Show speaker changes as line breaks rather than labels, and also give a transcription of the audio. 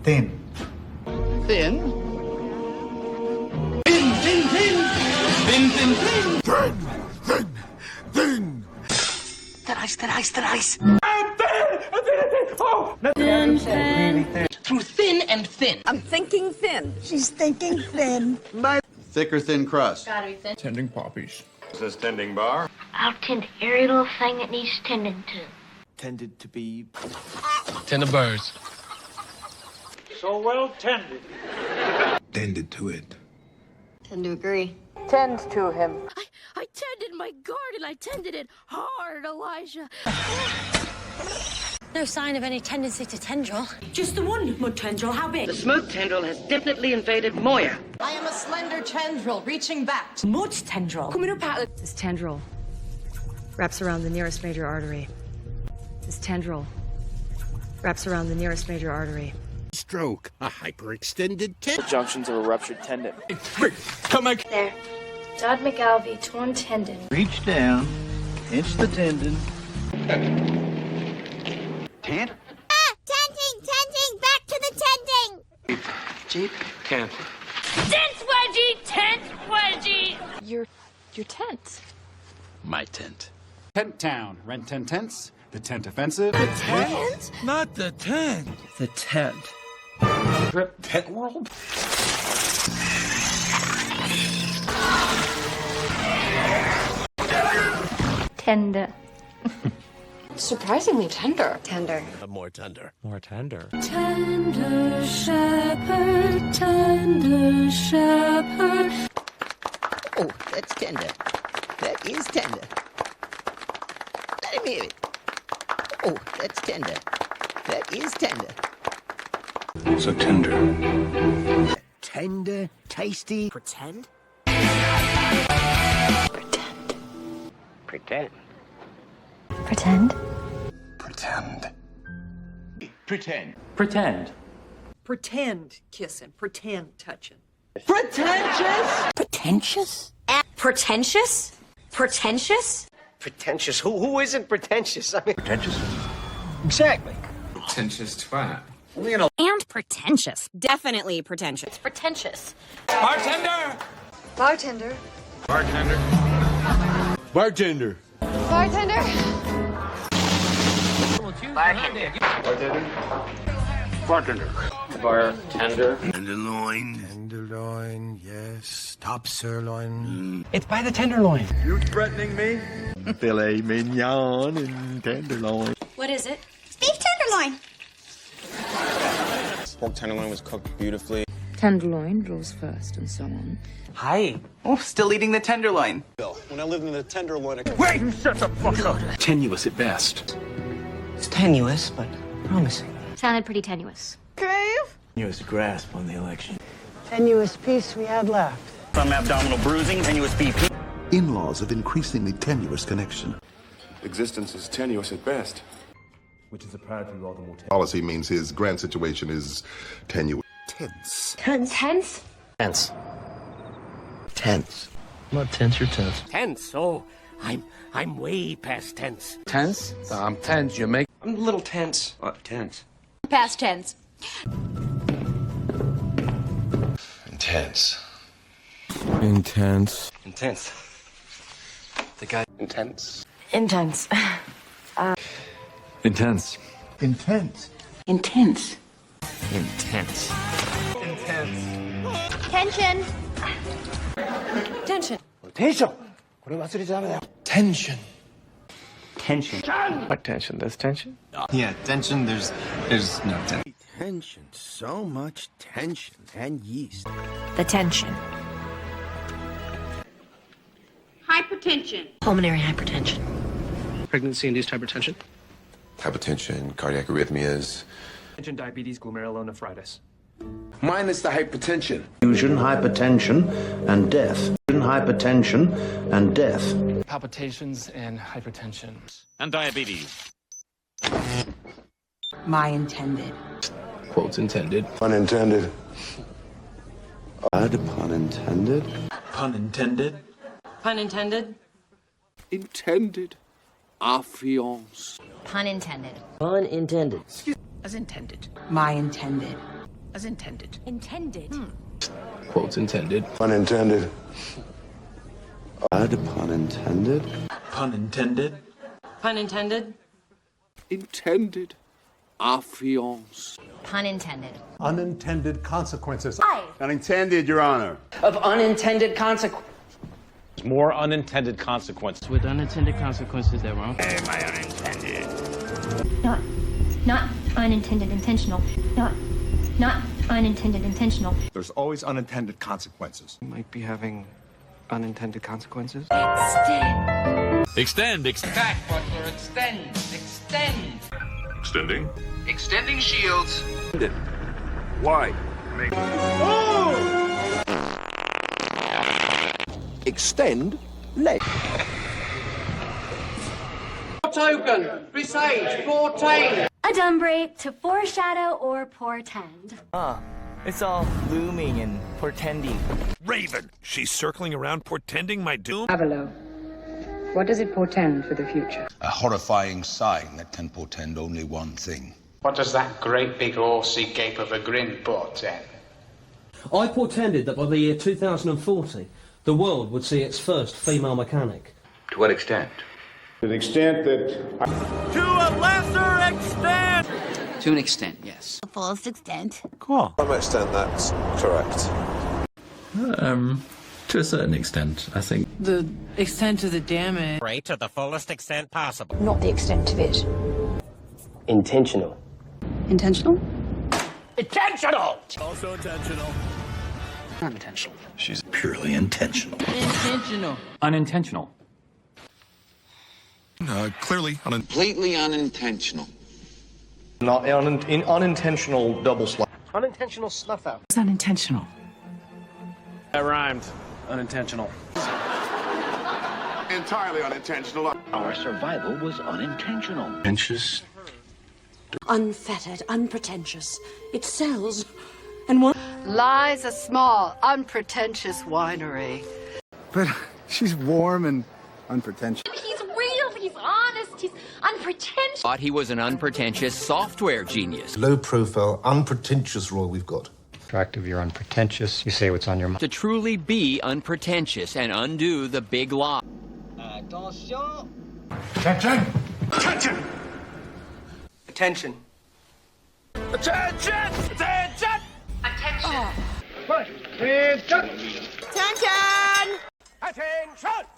Thin.
Thin? Thin, thin, thin! Thin, thin, thin!
Thin! Thin!
Thin ice, thin ice, thin ice!
I'm thin! I'm thin! Oh!
Thin, thin.
Through thin and thin.
I'm thinking thin. She's thinking thin.
Thick or thin crust?
Gotta be thin.
Tending poppies.
Is this tending bar?
I'll tend every little thing that needs tending to.
Tended to be...
Tender birds.
So well tended.
Tended to it.
Tend to agree.
Tend to him.
I tended my garden. I tended it hard, Elijah.
No sign of any tendency to tendril.
Just the one mud tendril. How big?
The smoke tendril has definitely invaded Moya.
I am a slender tendril reaching back. Mud tendril. Coming up out.
This tendril wraps around the nearest major artery. This tendril wraps around the nearest major artery.
Stroke. A hyperextended
The junctions of a ruptured tendon.
Come on.
There. Dodd McAlvey, torn tendon.
Reach down, pinch the tendon. Tent?
Tending, back to the tending!
Jeep?
Tent.
Tent wedgie!
Your tent.
My tent.
Tent town. Rent 10 tents. The tent offensive.
The tent?
Not the tent.
The tent.
Trip Tent World?
Tender.
Surprisingly tender.
Tender.
More tender.
More tender.
Tender shepherd, tender shepherd.
Oh, that's tender. That is tender. Let him hear it. Oh, that's tender. That is tender.
So tender.
Tender, tasty.
Pretend?
Pretend.
Pretend.
Pretend.
Pretend.
Pretend.
Pretend kissing. Pretend touching.
Pretentious?
Pretentious? Pretentious? Pretentious?
Pretentious? Who isn't pretentious? I mean...
Pretentious?
Exactly.
Pretentious twat.
And pretentious. Definitely pretentious.
It's pretentious.
Bartender!
Bartender.
Bartender.
Bartender.
Bartender.
Bartender. Bartender.
Tenderloin. Tenderloin, yes. Top sirloin.
It's by the tenderloin.
You threatening me?
Filet mignon and tenderloin.
What is it?
Beef tenderloin.
Pork tenderloin was cooked beautifully.
Tenderloin draws first and so on.
Hi. Oh, still eating the tenderloin.
When I lived in the tenderloin...
Wait! Shut the fuck up!
Tenuous at best.
It's tenuous, but promising.
Sounded pretty tenuous.
Tenuous grasp on the election.
Tenuous piece we had left.
Some abdominal bruising, tenuous BP.
In-laws of increasingly tenuous connection.
Existence is tenuous at best.
Which is apparently rather more
Policy means his grand situation is tenuous. Tense.
Tense.
tense.
Tense.
Not tense, you're tense.
Tense? Oh, I'm way past tense.
Tense? I'm tense. You make.
I'm a little tense. Tense.
Past tense.
Intense.
Intense.
Intense. The guy. Intense.
Intense.
Intense.
Intense.
Intense.
Intense.
Tension.
Tension.
Tension.
Tension.
Tension.
What tension? There's tension?
Yeah, tension, there's no tension.
Tension. So much tension and yeast.
The tension.
Hypertension.
Pulmonary hypertension.
Pregnancy-induced hypertension?
Hypertension, cardiac arrhythmias.
Tension, diabetes, glomerulonephritis.
Mine is the hypertension.
Fusion, hypertension, and death. Hypertension and death.
Palpitations and hypertension.
And diabetes.
My intended.
Quotes intended.
Unintended.
Pun intended.
Pun intended.
Pun intended.
Intended. Affiance.
Pun intended.
Pun intended.
As intended. My intended.
As intended.
Intended.
Quotes intended.
Unintended. Pun intended.
Pun intended.
Pun intended.
Intended. Affiance.
Pun intended.
Unintended consequences.
Unintended, Your Honor.
Of unintended consequence.
More unintended consequences.
With unintended consequences, they're wrong.
Not unintended intentional. Not unintended intentional.
There's always unintended consequences.
You might be having unintended consequences.
Extend.
Back, butler, extend. Extend.
Extending.
Extending shields.
Why?
Extend leg.
Token. Presage. 14.
Adumbrate to foreshadow or portend.
It's all looming and portending.
Raven. She's circling around portending my doom.
Avalo. What does it portend for the future?
A horrifying sign that can portend only one thing.
What does that great big horsey gape of a grin portend?
I portended that by the year 2040, the world would see its first female mechanic.
To what extent?
To the extent that
To a lesser extent.
To an extent, yes.
The fullest extent.
To some extent, that's correct.
To a certain extent, I think.
The extent of the damage.
Right to the fullest extent possible.
Not the extent of it.
Intentional.
Intentional?
Intentional!
Also intentional.
Unintentional.
She's purely intentional.
Intentional.
Unintentional.
Clearly
Completely unintentional.
Not unintentional double slap.
Unintentional snuff out.
It's unintentional.
That rhymed. Unintentional.
Entirely unintentional.
Our survival was unintentional.
Inches.
Unfettered, unpretentious. It sells. And one.
Lies a small, unpretentious winery.
But she's warm and unpretentious.
He's real, he's honest, he's unpretentious.
Thought he was an unpretentious software genius.
low profile, unpretentious role we've got.
Attractive, you're unpretentious. You say what's on your mind.
To truly be unpretentious and undo the big lie.
Attention!
Attention!
Attention!
Attention.
Attention! Attention!
Attention.
Attention!